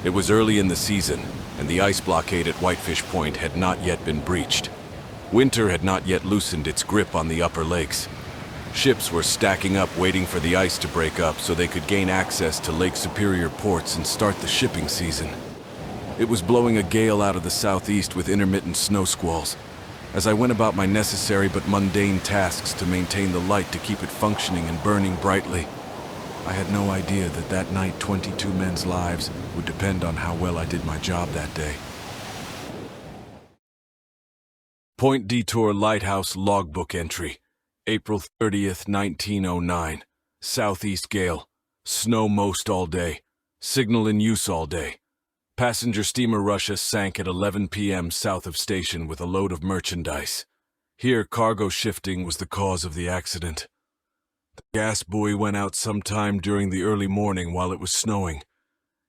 It was early in the season, and the ice blockade at Whitefish Point had not yet been breached. Winter had not yet loosened its grip on the upper lakes. Ships were stacking up waiting for the ice to break up so they could gain access to Lake Superior ports and start the shipping season. It was blowing a gale out of the southeast with intermittent snow squalls. As I went about my necessary but mundane tasks to maintain the light to keep it functioning and burning brightly, I had no idea that that night 22 men's lives would depend on how well I did my job that day. Point Detour Lighthouse Logbook Entry, April 30th, 1909. Southeast gale. Snow most all day. Signal in use all day. Passenger steamer Russia sank at 11 p.m. south of station with a load of merchandise. Here, cargo shifting was the cause of the accident. The gas buoy went out sometime during the early morning while it was snowing.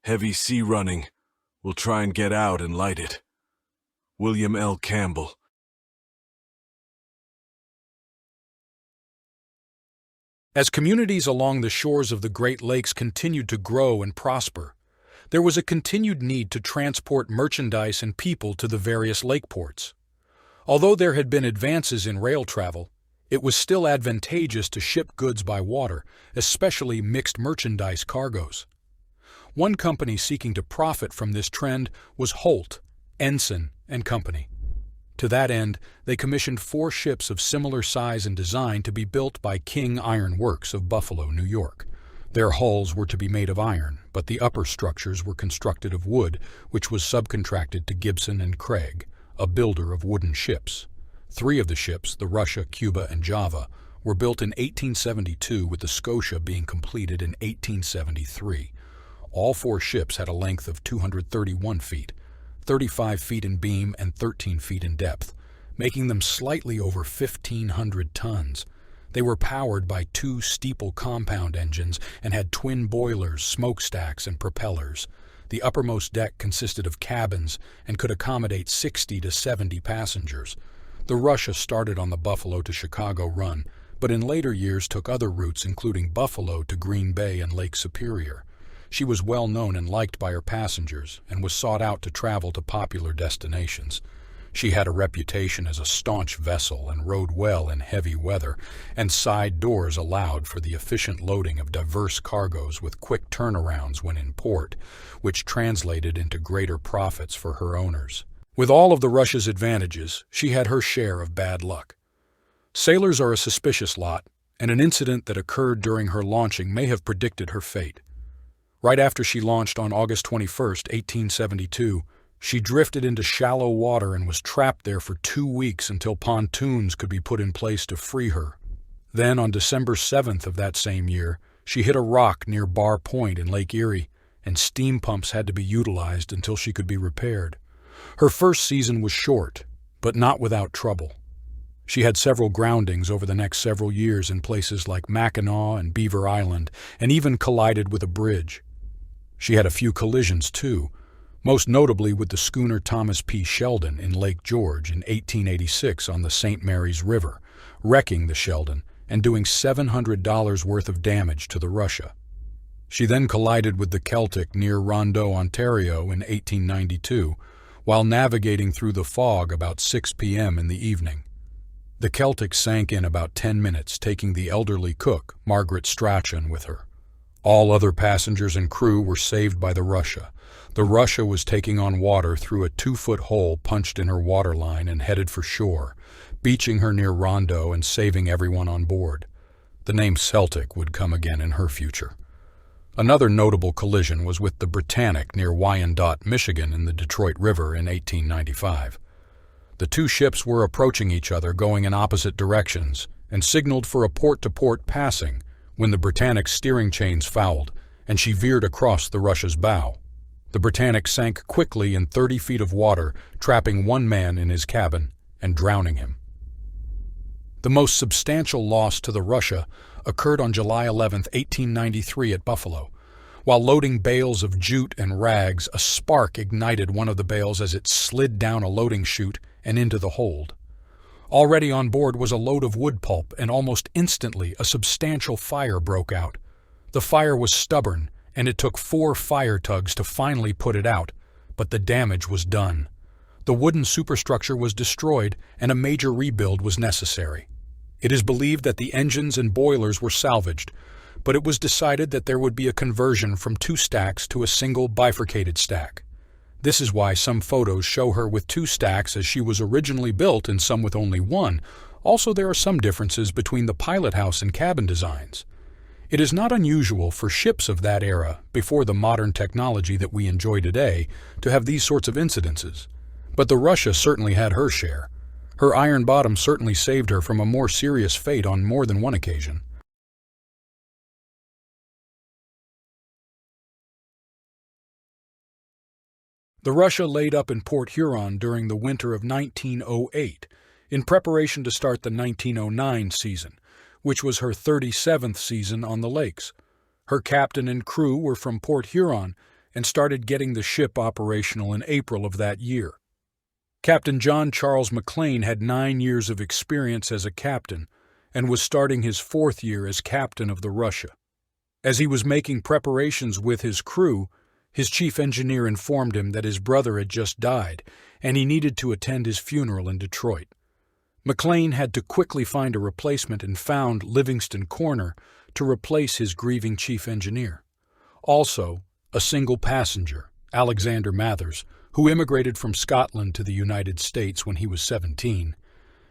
Heavy sea running. We'll try and get out and light it. William L. Campbell. As communities along the shores of the Great Lakes continued to grow and prosper, there was a continued need to transport merchandise and people to the various lake ports. Although there had been advances in rail travel, it was still advantageous to ship goods by water, especially mixed merchandise cargoes. One company seeking to profit from this trend was Holt, Ensign and Company. To that end, they commissioned 4 ships of similar size and design to be built by King Iron Works of Buffalo, New York. Their hulls were to be made of iron, but the upper structures were constructed of wood, which was subcontracted to Gibson and Craig, a builder of wooden ships. 3 of the ships, the Russia, Cuba, and Java, were built in 1872, with the Scotia being completed in 1873. All 4 ships had a length of 231 feet, 35 feet in beam and 13 feet in depth, making them slightly over 1,500 tons. They were powered by 2 steeple compound engines and had twin boilers, smokestacks, and propellers. The uppermost deck consisted of cabins and could accommodate 60 to 70 passengers. The Russia started on the Buffalo to Chicago run, but in later years took other routes including Buffalo to Green Bay and Lake Superior. She was well known and liked by her passengers and was sought out to travel to popular destinations. She had a reputation as a staunch vessel and rode well in heavy weather, and side doors allowed for the efficient loading of diverse cargoes with quick turnarounds when in port, which translated into greater profits for her owners. With all of the Russia's advantages, she had her share of bad luck. Sailors are a suspicious lot, and an incident that occurred during her launching may have predicted her fate. Right after she launched on August 21, 1872, she drifted into shallow water and was trapped there for 2 weeks until pontoons could be put in place to free her. Then, on December 7th of that same year, she hit a rock near Bar Point in Lake Erie, and steam pumps had to be utilized until she could be repaired. Her first season was short, but not without trouble. She had several groundings over the next several years in places like Mackinac and Beaver Island, and even collided with a bridge. She had a few collisions, too, most notably with the schooner Thomas P. Sheldon in Lake George in 1886 on the St. Mary's River, wrecking the Sheldon and doing $700 worth of damage to the Russia. She then collided with the Celtic near Rondeau, Ontario in 1892, while navigating through the fog about 6 p.m. in the evening. The Celtic sank in about 10 minutes, taking the elderly cook, Margaret Strachan, with her. All other passengers and crew were saved by the Russia. The Russia was taking on water through a 2-foot hole punched in her waterline and headed for shore, beaching her near Rondeau and saving everyone on board. The name Celtic would come again in her future. Another notable collision was with the Britannic near Wyandotte, Michigan in the Detroit River in 1895. The 2 ships were approaching each other going in opposite directions and signaled for a port-to-port passing when the Britannic's steering chains fouled and she veered across the Russia's bow. The Britannic sank quickly in 30 feet of water, trapping 1 man in his cabin and drowning him. The most substantial loss to the Russia occurred on July 11, 1893 at Buffalo. While loading bales of jute and rags, a spark ignited one of the bales as it slid down a loading chute and into the hold. Already on board was a load of wood pulp, and almost instantly a substantial fire broke out. The fire was stubborn and it took 4 fire tugs to finally put it out, but the damage was done. The wooden superstructure was destroyed, and a major rebuild was necessary. It is believed that the engines and boilers were salvaged, but it was decided that there would be a conversion from 2 stacks to a single bifurcated stack. This is why some photos show her with 2 stacks as she was originally built and some with only 1. Also, there are some differences between the pilot house and cabin designs. It is not unusual for ships of that era, before the modern technology that we enjoy today, to have these sorts of incidences. But the Russia certainly had her share. Her iron bottom certainly saved her from a more serious fate on more than one occasion. The Russia laid up in Port Huron during the winter of 1908, in preparation to start the 1909 season, which was her 37th season on the lakes. Her captain and crew were from Port Huron and started getting the ship operational in April of that year. Captain John Charles McLean had 9 years of experience as a captain and was starting his 4th year as captain of the Russia. As he was making preparations with his crew, his chief engineer informed him that his brother had just died and he needed to attend his funeral in Detroit. McLean had to quickly find a replacement and found Livingston Corner to replace his grieving chief engineer. Also, a single passenger, Alexander Mathers, who immigrated from Scotland to the United States when he was 17,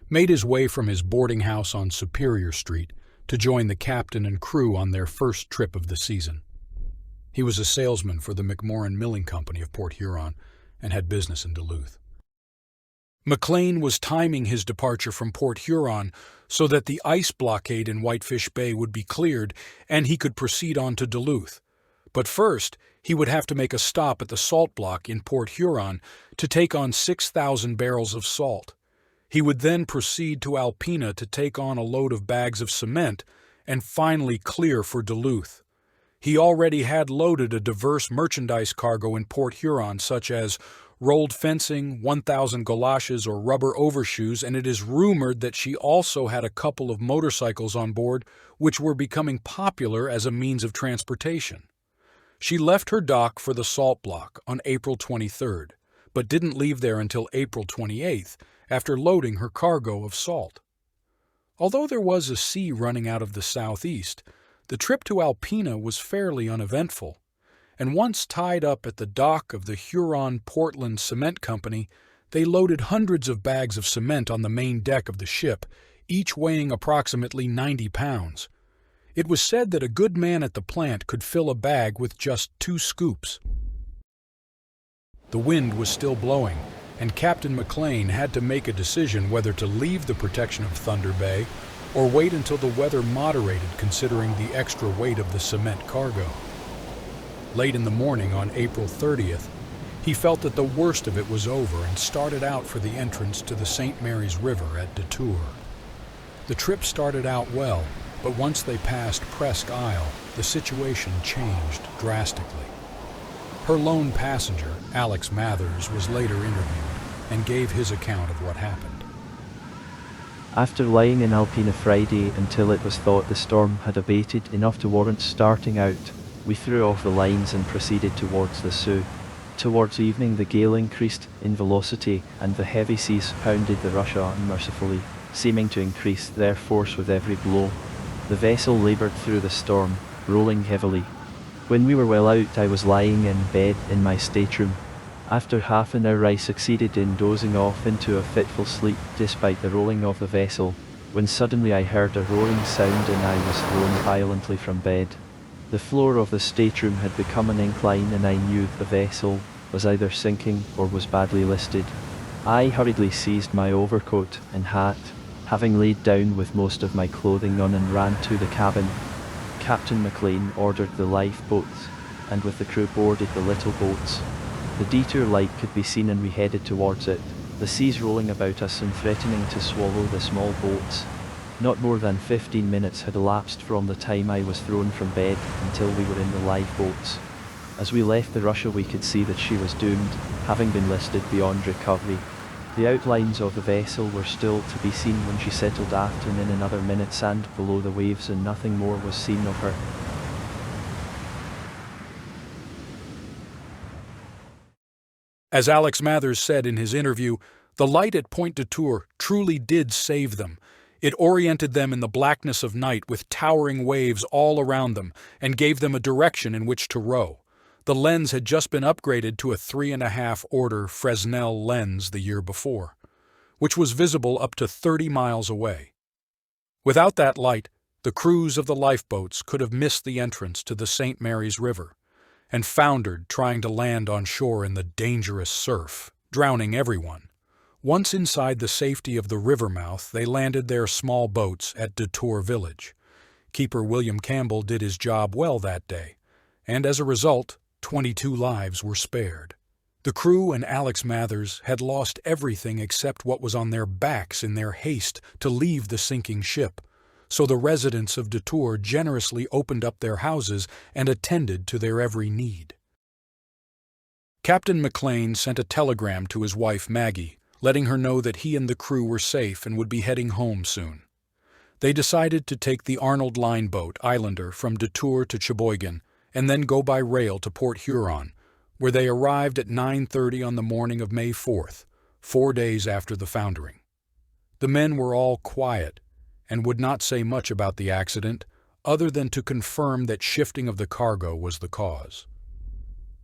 made his way from his boarding house on Superior Street to join the captain and crew on their first trip of the season. He was a salesman for the McMorran Milling Company of Port Huron and had business in Duluth. McLean was timing his departure from Port Huron so that the ice blockade in Whitefish Bay would be cleared and he could proceed on to Duluth. But first, he would have to make a stop at the salt block in Port Huron to take on 6,000 barrels of salt. He would then proceed to Alpena to take on a load of bags of cement and finally clear for Duluth. He already had loaded a diverse merchandise cargo in Port Huron, such as rolled fencing, 1,000 galoshes or rubber overshoes, and it is rumored that she also had a couple of motorcycles on board which were becoming popular as a means of transportation. She left her dock for the salt block on April 23rd, but didn't leave there until April 28th after loading her cargo of salt. Although there was a sea running out of the southeast, the trip to Alpena was fairly uneventful, and once tied up at the dock of the Huron-Portland Cement Company, they loaded hundreds of bags of cement on the main deck of the ship, each weighing approximately 90 pounds. It was said that a good man at the plant could fill a bag with just 2 scoops. The wind was still blowing, and Captain McLean had to make a decision whether to leave the protection of Thunder Bay or wait until the weather moderated considering the extra weight of the cement cargo. Late in the morning on April 30th, he felt that the worst of it was over and started out for the entrance to the St. Mary's River at Detour. The trip started out well, but once they passed Presque Isle, the situation changed drastically. Her lone passenger, Alex Mathers, was later interviewed and gave his account of what happened. After lying in Alpena Friday until it was thought the storm had abated enough to warrant starting out, we threw off the lines and proceeded towards the Sioux. Towards evening the gale increased in velocity and the heavy seas pounded the Russia unmercifully, seeming to increase their force with every blow. The vessel laboured through the storm, rolling heavily. When we were well out I was lying in bed in my stateroom. After half an hour I succeeded in dozing off into a fitful sleep despite the rolling of the vessel, when suddenly I heard a roaring sound and I was thrown violently from bed. The floor of the stateroom had become an incline and I knew the vessel was either sinking or was badly listed. I hurriedly seized my overcoat and hat, having laid down with most of my clothing on, and ran to the cabin. Captain McLean ordered the lifeboats, and with the crew boarded the little boats. The detour light could be seen and we headed towards it, the seas rolling about us and threatening to swallow the small boats. Not more than 15 minutes had elapsed from the time I was thrown from bed until we were in the lifeboats. As we left the Russia we could see that she was doomed, having been listed beyond recovery. The outlines of the vessel were still to be seen when she settled aft, and in another minute sank below the waves and nothing more was seen of her. As Alex Mathers said in his interview, the light at Point Detour truly did save them. It oriented them in the blackness of night with towering waves all around them and gave them a direction in which to row. The lens had just been upgraded to a 3.5 order Fresnel lens the year before, which was visible up to 30 miles away. Without that light, the crews of the lifeboats could have missed the entrance to the St. Mary's River and foundered trying to land on shore in the dangerous surf, drowning everyone. Once inside the safety of the river mouth, they landed their small boats at Detour Village. Keeper William Campbell did his job well that day, and as a result, 22 lives were spared. The crew and Alex Mathers had lost everything except what was on their backs in their haste to leave the sinking ship, so the residents of Detour generously opened up their houses and attended to their every need. Captain McLean sent a telegram to his wife Maggie, letting her know that he and the crew were safe and would be heading home soon. They decided to take the Arnold Line boat, Islander, from Detour to Cheboygan, and then go by rail to Port Huron, where they arrived at 9:30 on the morning of May 4th, 4 days after the foundering. The men were all quiet and would not say much about the accident, other than to confirm that shifting of the cargo was the cause.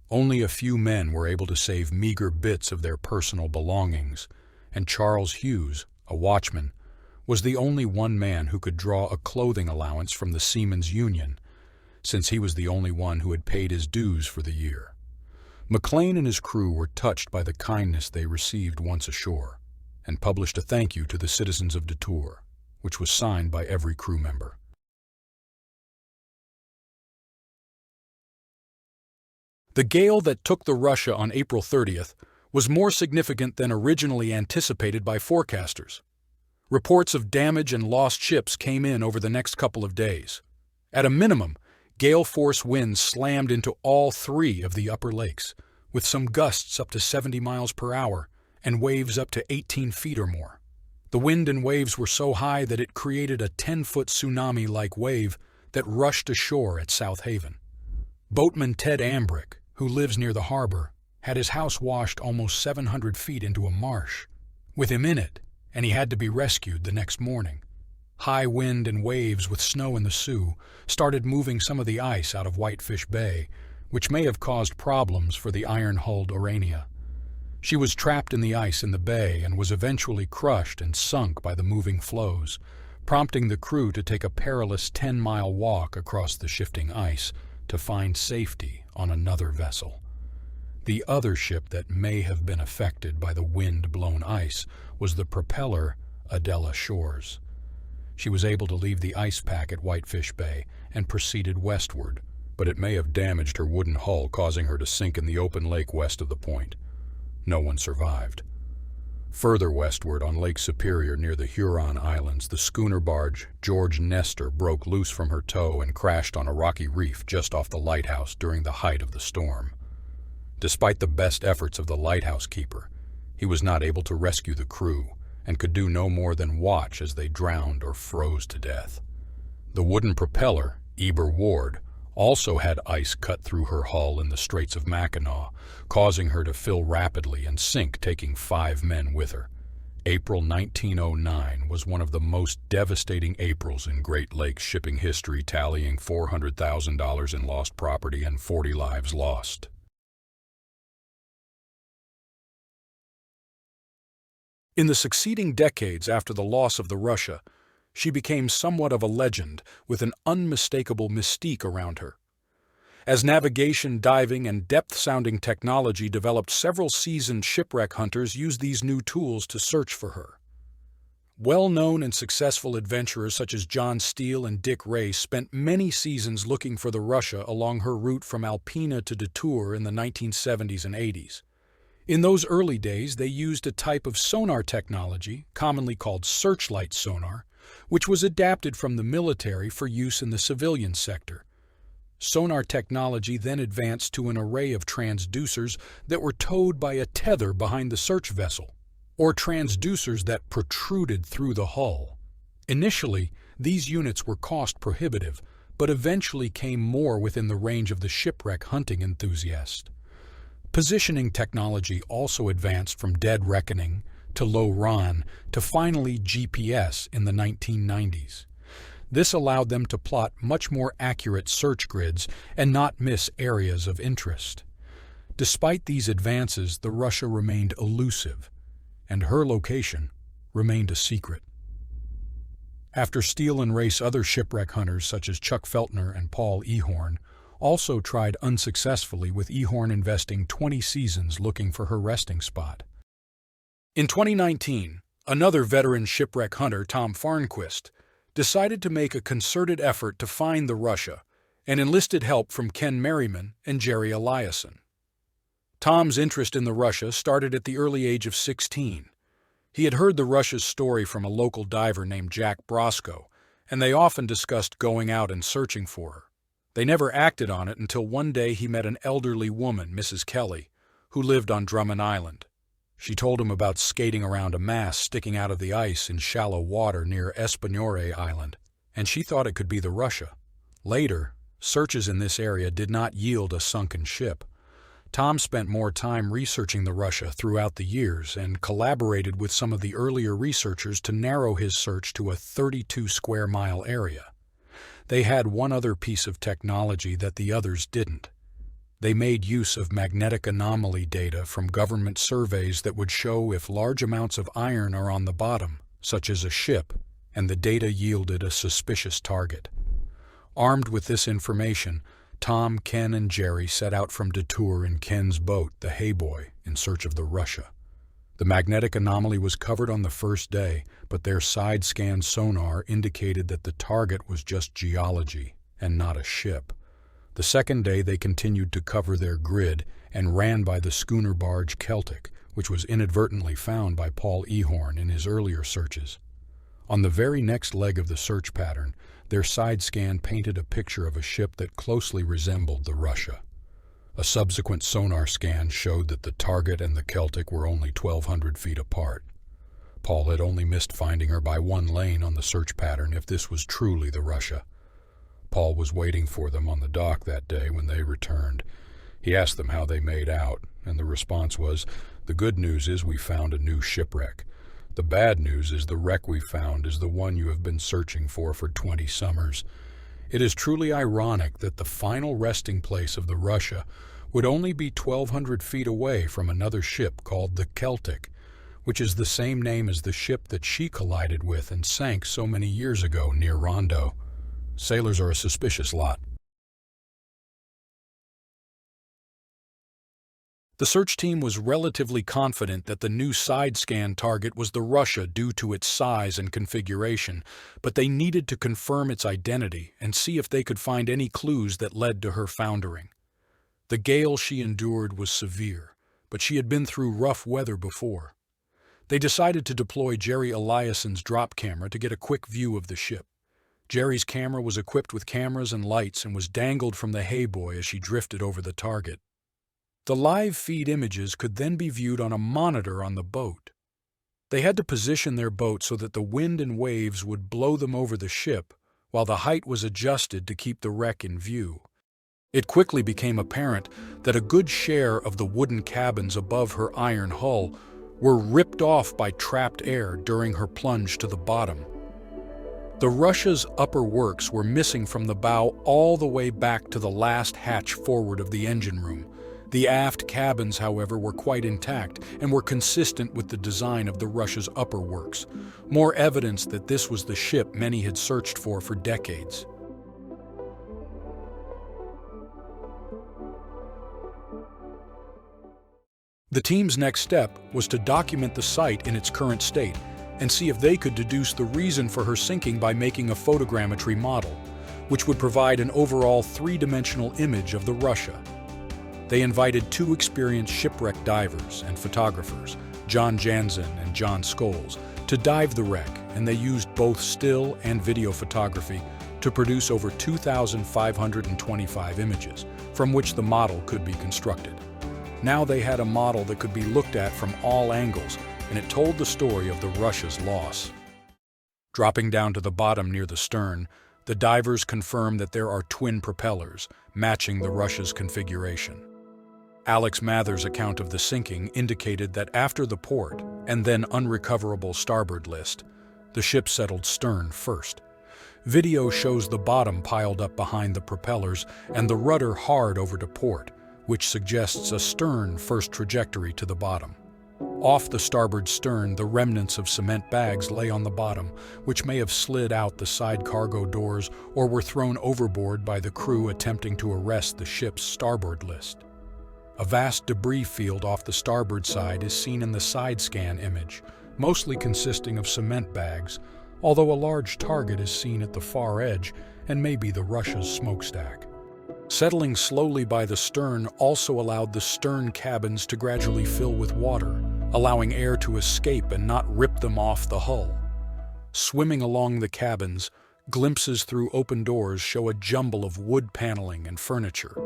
Only a few men were able to save meager bits of their personal belongings, and Charles Hughes, a watchman, was the only one man who could draw a clothing allowance from the Seamen's Union, since he was the only one who had paid his dues for the year. McLean and his crew were touched by the kindness they received once ashore, and published a thank you to the citizens of Detour, which was signed by every crew member. The gale that took the Russia on April 30th was more significant than originally anticipated by forecasters. Reports of damage and lost ships came in over the next couple of days. At a minimum, gale-force winds slammed into all 3 of the upper lakes, with some gusts up to 70 miles per hour and waves up to 18 feet or more. The wind and waves were so high that it created a 10-foot tsunami-like wave that rushed ashore at South Haven. Boatman Ted Ambrick, who lives near the harbor, had his house washed almost 700 feet into a marsh, with him in it, and he had to be rescued the next morning. High wind and waves with snow in the Sioux started moving some of the ice out of Whitefish Bay, which may have caused problems for the iron-hulled Orania. She was trapped in the ice in the bay and was eventually crushed and sunk by the moving floes, prompting the crew to take a perilous 10-mile walk across the shifting ice to find safety on another vessel. The other ship that may have been affected by the wind-blown ice was the Propeller Adela Shores. She was able to leave the ice pack at Whitefish Bay and proceeded westward, but it may have damaged her wooden hull, causing her to sink in the open lake west of the point. No one survived. Further westward on Lake Superior near the Huron Islands, the schooner barge George Nestor broke loose from her tow and crashed on a rocky reef just off the lighthouse during the height of the storm. Despite the best efforts of the lighthouse keeper, he was not able to rescue the crew and could do no more than watch as they drowned or froze to death. The wooden propeller, Eber Ward, also had ice cut through her hull in the Straits of Mackinac, causing her to fill rapidly and sink, taking 5 men with her. April 1909 was one of the most devastating Aprils in Great Lakes shipping history, tallying $400,000 in lost property and 40 lives lost. In the succeeding decades after the loss of the Russia, she became somewhat of a legend with an unmistakable mystique around her. As navigation, diving, and depth-sounding technology developed, several seasoned shipwreck hunters used these new tools to search for her. Well-known and successful adventurers such as John Steele and Dick Ray spent many seasons looking for the Russia along her route from Alpena to Detour in the 1970s and 80s. In those early days, they used a type of sonar technology, commonly called searchlight sonar, which was adapted from the military for use in the civilian sector. Sonar technology then advanced to an array of transducers that were towed by a tether behind the search vessel, or transducers that protruded through the hull. Initially, these units were cost prohibitive, but eventually came more within the range of the shipwreck hunting enthusiast. Positioning technology also advanced from dead reckoning to low RON to finally GPS in the 1990s. This allowed them to plot much more accurate search grids and not miss areas of interest. Despite these advances, the Russia remained elusive, and her location remained a secret. After Steele and Race, other shipwreck hunters such as Chuck Feltner and Paul Ehorn also tried unsuccessfully, with Ehorn investing 20 seasons looking for her resting spot. In 2019, another veteran shipwreck hunter, Tom Farnquist, decided to make a concerted effort to find the Russia and enlisted help from Ken Merriman and Jerry Eliason. Tom's interest in the Russia started at the early age of 16. He had heard the Russia's story from a local diver named Jack Brosco, and they often discussed going out and searching for her. They never acted on it until one day he met an elderly woman, Mrs. Kelly, who lived on Drummond Island. She told him about skating around a mast sticking out of the ice in shallow water near Espanore Island, and she thought it could be the Russia. Later, searches in this area did not yield a sunken ship. Tom spent more time researching the Russia throughout the years and collaborated with some of the earlier researchers to narrow his search to a 32-square-mile area. They had one other piece of technology that the others didn't. They made use of magnetic anomaly data from government surveys that would show if large amounts of iron are on the bottom, such as a ship, and the data yielded a suspicious target. Armed with this information, Tom, Ken, and Jerry set out from Detour in Ken's boat, the Hey Boy, in search of the Russia. The magnetic anomaly was covered on the first day, but their side-scan sonar indicated that the target was just geology and not a ship. The second day they continued to cover their grid and ran by the schooner barge Celtic, which was inadvertently found by Paul Ehorn in his earlier searches. On the very next leg of the search pattern, their side scan painted a picture of a ship that closely resembled the Russia. A subsequent sonar scan showed that the target and the Celtic were only 1,200 feet apart. Paul had only missed finding her by one lane on the search pattern if this was truly the Russia. Paul was waiting for them on the dock that day when they returned. He asked them how they made out, and the response was, "The good news is we found a new shipwreck. The bad news is the wreck we found is the one you have been searching for 20 summers. It is truly ironic that the final resting place of the Russia would only be 1,200 feet away from another ship called the Celtic, which is the same name as the ship that she collided with and sank so many years ago near Rondo. Sailors are a suspicious lot." The search team was relatively confident that the new side-scan target was the Russia due to its size and configuration, but they needed to confirm its identity and see if they could find any clues that led to her foundering. The gale she endured was severe, but she had been through rough weather before. They decided to deploy Jerry Eliason's drop camera to get a quick view of the ship. Jerry's camera was equipped with cameras and lights and was dangled from the Hey Boy as she drifted over the target. The live feed images could then be viewed on a monitor on the boat. They had to position their boat so that the wind and waves would blow them over the ship, while the height was adjusted to keep the wreck in view. It quickly became apparent that a good share of the wooden cabins above her iron hull were ripped off by trapped air during her plunge to the bottom. The Russia's upper works were missing from the bow all the way back to the last hatch forward of the engine room. The aft cabins, however, were quite intact and were consistent with the design of the Russia's upper works, more evidence that this was the ship many had searched for decades. The team's next step was to document the site in its current state and see if they could deduce the reason for her sinking by making a photogrammetry model, which would provide an overall three-dimensional image of the Russia. They invited two experienced shipwreck divers and photographers, John Jansen and John Scholes, to dive the wreck, and they used both still and video photography to produce over 2,525 images, from which the model could be constructed. Now they had a model that could be looked at from all angles, and it told the story of the Russia's loss. Dropping down to the bottom near the stern, the divers confirmed that there are twin propellers, matching the Russia's configuration. Alex Mather's account of the sinking indicated that after the port and then unrecoverable starboard list, the ship settled stern first. Video shows the bottom piled up behind the propellers and the rudder hard over to port, which suggests a stern first trajectory to the bottom. Off the starboard stern, the remnants of cement bags lay on the bottom, which may have slid out the side cargo doors or were thrown overboard by the crew attempting to arrest the ship's starboard list. A vast debris field off the starboard side is seen in the side scan image, mostly consisting of cement bags, although a large target is seen at the far edge and may be the Russia's smokestack. Settling slowly by the stern also allowed the stern cabins to gradually fill with water, allowing air to escape and not rip them off the hull. Swimming along the cabins, glimpses through open doors show a jumble of wood paneling and furniture.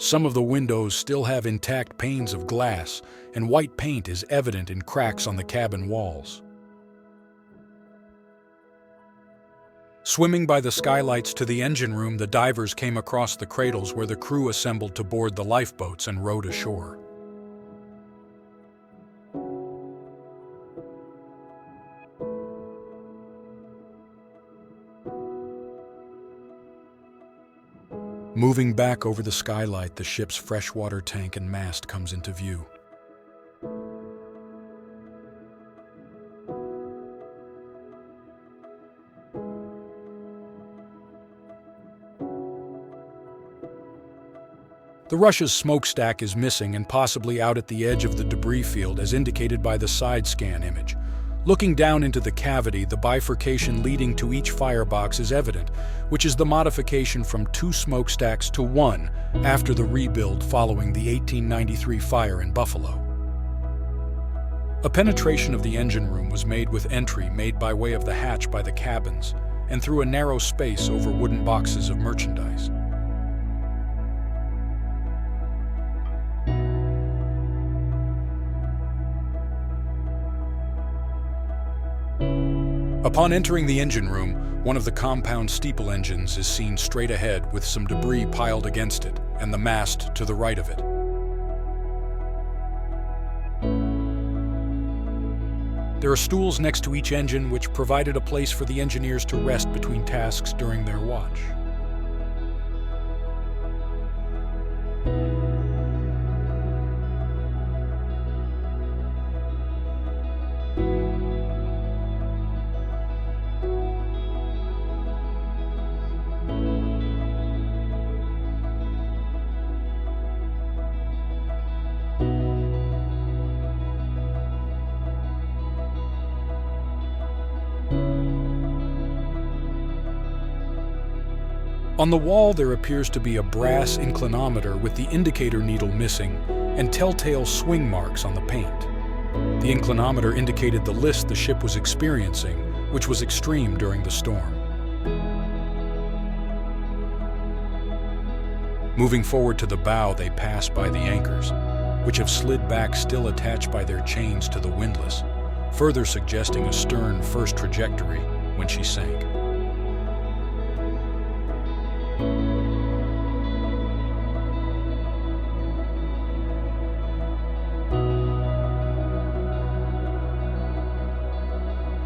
Some of the windows still have intact panes of glass, and white paint is evident in cracks on the cabin walls. Swimming by the skylights to the engine room, the divers came across the cradles where the crew assembled to board the lifeboats and rowed ashore. Moving back over the skylight, the ship's freshwater tank and mast comes into view. The Russia's smokestack is missing and possibly out at the edge of the debris field as indicated by the side scan image. Looking down into the cavity, the bifurcation leading to each firebox is evident, which is the modification from 2 smokestacks to 1 after the rebuild following the 1893 fire in Buffalo. A penetration of the engine room was made with entry made by way of the hatch by the cabins and through a narrow space over wooden boxes of merchandise. Upon entering the engine room, one of the compound steeple engines is seen straight ahead with some debris piled against it and the mast to the right of it. There are stools next to each engine which provided a place for the engineers to rest between tasks during their watch. On the wall there appears to be a brass inclinometer with the indicator needle missing and telltale swing marks on the paint. The inclinometer indicated the list the ship was experiencing, which was extreme during the storm. Moving forward to the bow, they pass by the anchors, which have slid back still attached by their chains to the windlass, further suggesting a stern first trajectory when she sank.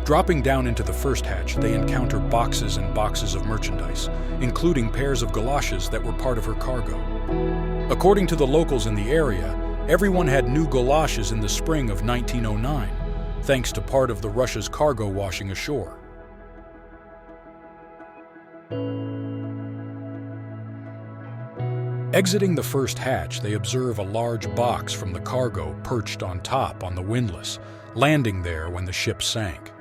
Dropping down into the first hatch, they encounter boxes and boxes of merchandise, including pairs of galoshes that were part of her cargo. According to the locals in the area, everyone had new galoshes in the spring of 1909, thanks to part of the Russia's cargo washing ashore. Exiting the first hatch, they observe a large box from the cargo perched on top on the windlass, landing there when the ship sank.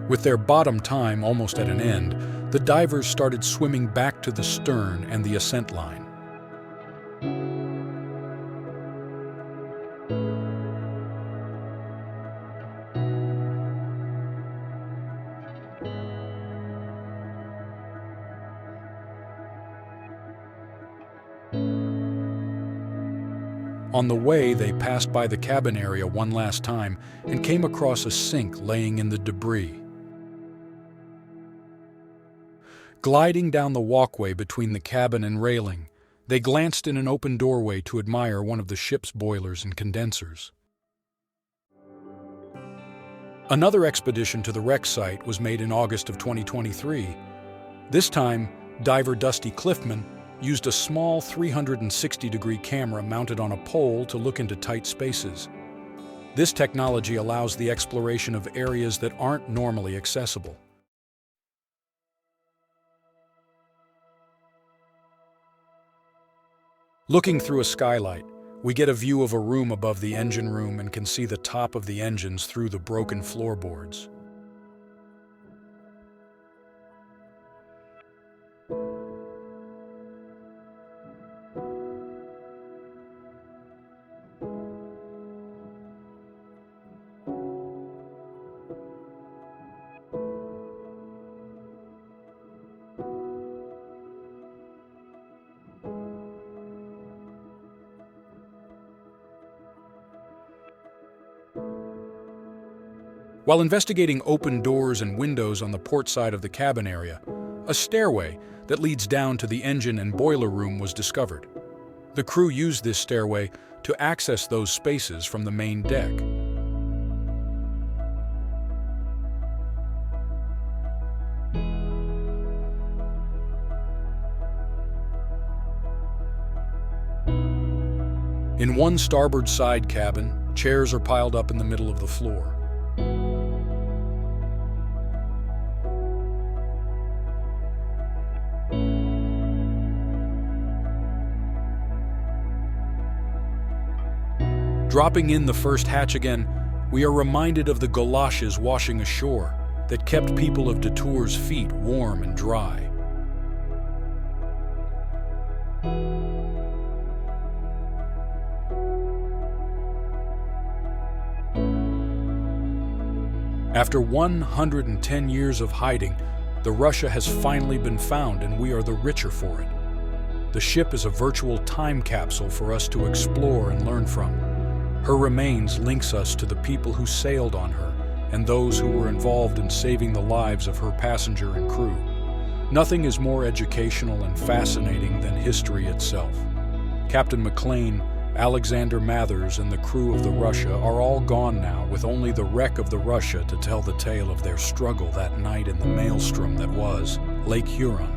With their bottom time almost at an end, the divers started swimming back to the stern and the ascent line. On the way, they passed by the cabin area one last time and came across a sink laying in the debris. Gliding down the walkway between the cabin and railing, They glanced in an open doorway to admire one of the ship's boilers and condensers. Another expedition to the wreck site was made in August of 2023. This time, diver Dusty Cliffman used a small 360-degree camera mounted on a pole to look into tight spaces. This technology allows the exploration of areas that aren't normally accessible. Looking through a skylight, we get a view of a room above the engine room and can see the top of the engines through the broken floorboards. While investigating open doors and windows on the port side of the cabin area, a stairway that leads down to the engine and boiler room was discovered. The crew used this stairway to access those spaces from the main deck. In one starboard side cabin, chairs are piled up in the middle of the floor. Dropping in the first hatch again, we are reminded of the galoshes washing ashore that kept people of Detour's feet warm and dry. After 110 years of hiding, the Russia has finally been found and we are the richer for it. The ship is a virtual time capsule for us to explore and learn from. Her remains links us to the people who sailed on her and those who were involved in saving the lives of her passenger and crew. Nothing is more educational and fascinating than history itself. Captain McLean, Alexander Mathers, and the crew of the Russia are all gone now, with only the wreck of the Russia to tell the tale of their struggle that night in the maelstrom that was Lake Huron.